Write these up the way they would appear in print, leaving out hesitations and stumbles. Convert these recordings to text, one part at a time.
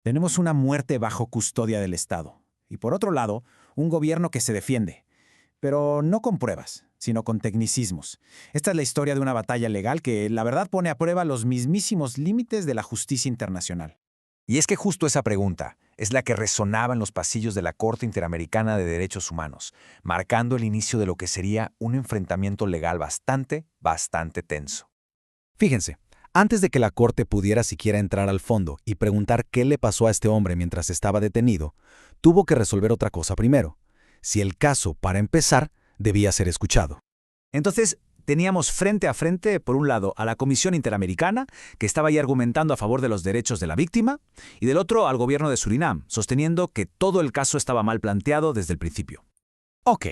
Tenemos una muerte bajo custodia del Estado. Y por otro lado, un gobierno que se defiende, pero no con pruebas, sino con tecnicismos. Esta es la historia de una batalla legal que, la verdad, pone a prueba los mismísimos límites de la justicia internacional. Y es que justo esa pregunta es la que resonaba en los pasillos de la Corte Interamericana de Derechos Humanos, marcando el inicio de lo que sería un enfrentamiento legal bastante tenso. Fíjense, antes de que la corte pudiera siquiera entrar al fondo y preguntar qué le pasó a este hombre mientras estaba detenido, tuvo que resolver otra cosa primero: si el caso, para empezar, debía ser escuchado. Entonces, teníamos frente a frente, por un lado, a la Comisión Interamericana, que estaba ahí argumentando a favor de los derechos de la víctima, y del otro al gobierno de Surinam, sosteniendo que todo el caso estaba mal planteado desde el principio. Ok,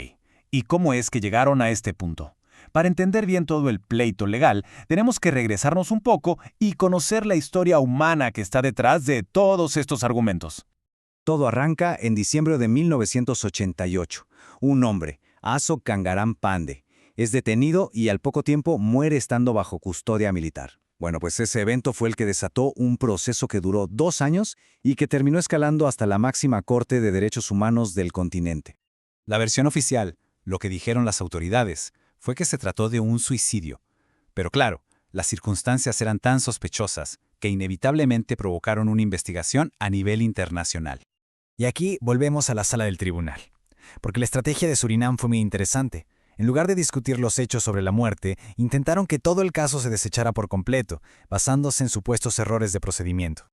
¿y cómo es que llegaron a este punto? Para entender bien todo el pleito legal, tenemos que regresarnos un poco y conocer la historia humana que está detrás de todos estos argumentos. Todo arranca en diciembre de 1988. Un hombre, Aso Kangaram Pande, es detenido y al poco tiempo muere estando bajo custodia militar. Bueno, pues ese evento fue el que desató un proceso que duró 2 años y que terminó escalando hasta la máxima Corte de Derechos Humanos del continente. La versión oficial, lo que dijeron las autoridades, fue que se trató de un suicidio. Pero claro, las circunstancias eran tan sospechosas que inevitablemente provocaron una investigación a nivel internacional. Y aquí volvemos a la sala del tribunal, porque la estrategia de Surinam fue muy interesante. En lugar de discutir los hechos sobre la muerte, intentaron que todo el caso se desechara por completo, basándose en supuestos errores de procedimiento.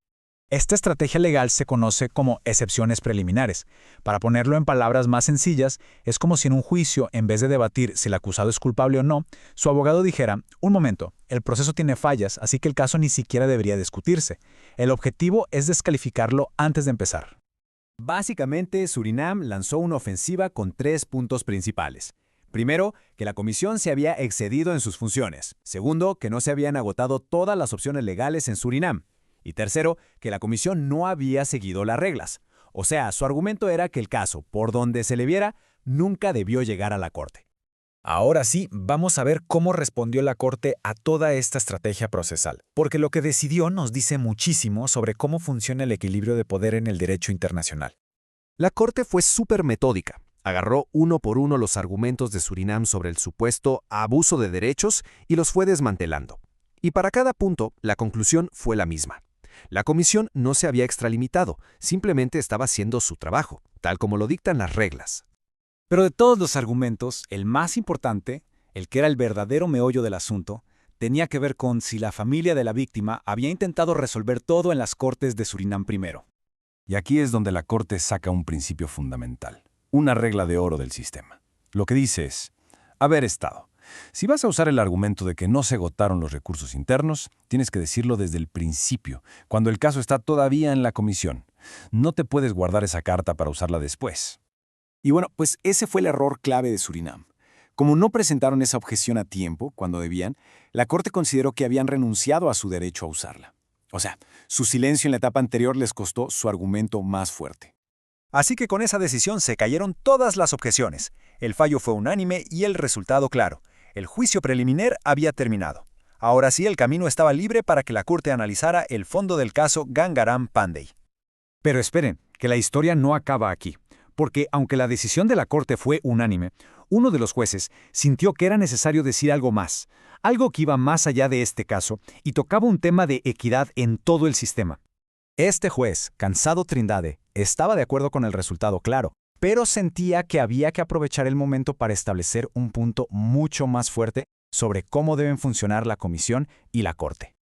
Esta estrategia legal se conoce como excepciones preliminares. Para ponerlo en palabras más sencillas, es como si en un juicio, en vez de debatir si el acusado es culpable o no, su abogado dijera: un momento, el proceso tiene fallas, así que el caso ni siquiera debería discutirse. El objetivo es descalificarlo antes de empezar. Básicamente, Surinam lanzó una ofensiva con 3 puntos principales. Primero, que la comisión se había excedido en sus funciones. Segundo, que no se habían agotado todas las opciones legales en Surinam. Y tercero, que la comisión no había seguido las reglas. O sea, su argumento era que el caso, por donde se le viera, nunca debió llegar a la corte. Ahora sí, vamos a ver cómo respondió la Corte a toda esta estrategia procesal, porque lo que decidió nos dice muchísimo sobre cómo funciona el equilibrio de poder en el derecho internacional. La Corte fue súper metódica. Agarró uno por uno los argumentos de Surinam sobre el supuesto abuso de derechos y los fue desmantelando. Y para cada punto, la conclusión fue la misma. La comisión no se había extralimitado, simplemente estaba haciendo su trabajo, tal como lo dictan las reglas. Pero de todos los argumentos, el más importante, el que era el verdadero meollo del asunto, tenía que ver con si la familia de la víctima había intentado resolver todo en las cortes de Surinam primero. Y aquí es donde la Corte saca un principio fundamental, una regla de oro del sistema. Lo que dice es: haber estado. Si vas a usar el argumento de que no se agotaron los recursos internos, tienes que decirlo desde el principio, cuando el caso está todavía en la comisión. No te puedes guardar esa carta para usarla después. Y bueno, pues ese fue el error clave de Surinam. Como no presentaron esa objeción a tiempo, cuando debían, la Corte consideró que habían renunciado a su derecho a usarla. O sea, su silencio en la etapa anterior les costó su argumento más fuerte. Así que con esa decisión se cayeron todas las objeciones. El fallo fue unánime y el resultado claro. El juicio preliminar había terminado. Ahora sí, el camino estaba libre para que la Corte analizara el fondo del caso Kangaram Pande. Pero esperen, que la historia no acaba aquí, porque aunque la decisión de la Corte fue unánime, uno de los jueces sintió que era necesario decir algo más, algo que iba más allá de este caso y tocaba un tema de equidad en todo el sistema. Este juez, Cansado Trindade, estaba de acuerdo con el resultado claro, pero sentía que había que aprovechar el momento para establecer un punto mucho más fuerte sobre cómo deben funcionar la comisión y la Corte.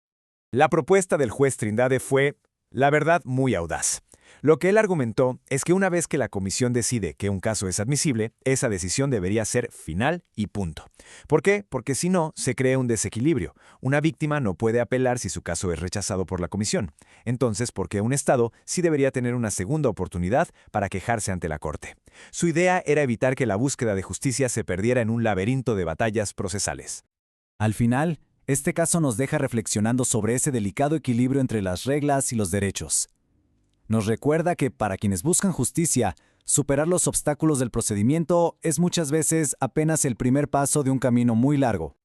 La propuesta del juez Trindade fue, la verdad, muy audaz. Lo que él argumentó es que una vez que la comisión decide que un caso es admisible, esa decisión debería ser final y punto. ¿Por qué? Porque si no, se crea un desequilibrio. Una víctima no puede apelar si su caso es rechazado por la comisión. Entonces, ¿por qué un Estado sí debería tener una segunda oportunidad para quejarse ante la Corte? Su idea era evitar que la búsqueda de justicia se perdiera en un laberinto de batallas procesales. Al final, este caso nos deja reflexionando sobre ese delicado equilibrio entre las reglas y los derechos. Nos recuerda que para quienes buscan justicia, superar los obstáculos del procedimiento es muchas veces apenas el primer paso de un camino muy largo.